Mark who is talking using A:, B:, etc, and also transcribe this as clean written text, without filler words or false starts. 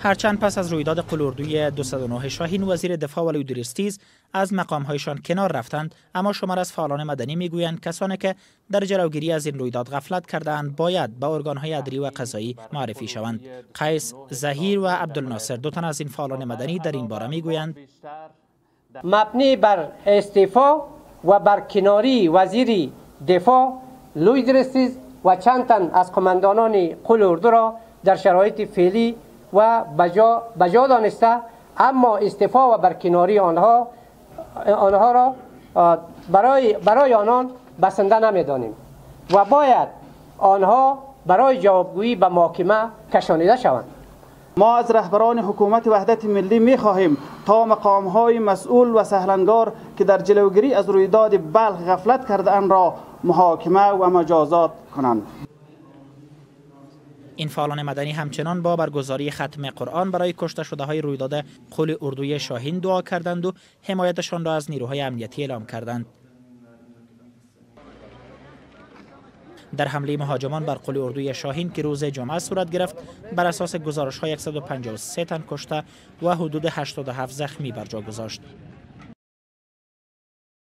A: هرچند پس از رویداد قلاردوی 209 شاهین وزیر دفاع و لویدریستیز از مقامهایشان کنار رفتند، اما شمار از فعالان مدنی میگویند کسانی که در جلوگیری از این رویداد غفلت کرده‌اند باید به ارگان‌های عدلی و قضایی معرفی شوند. قیس ظهیر و عبدالناصر، دو تن از این فعالان مدنی، در این باره میگویند
B: مبنی بر استعفا و بر کناری وزیر دفاع، لویدریستیز و چند تن از قماندانان قلاردو را در شرایط فعلی و بجا دانسته، اما استعفا و برکناری آنها را برای آنان بسنده نمی‌دانیم و باید آنها برای جوابگویی به محاکمه کشانیده شوند.
C: ما از رهبران حکومت وحدت ملی می‌خواهیم تا مقام‌های مسئول و سهلنگار که در جلوگیری از رویداد بلخ غفلت کرده‌اند را محاکمه و مجازات کنند.
A: این فعالان مدنی همچنان با برگزاری ختم قرآن برای کشته شده‌های رویداد قلاردوی شاهین دعا کردند و حمایتشان را از نیروهای امنیتی اعلام کردند. در حمله مهاجمان بر قلاردوی شاهین که روز جمعه صورت گرفت، بر اساس گزارش‌ها 153 تن کشته و حدود 87 زخمی بر جا گذاشت.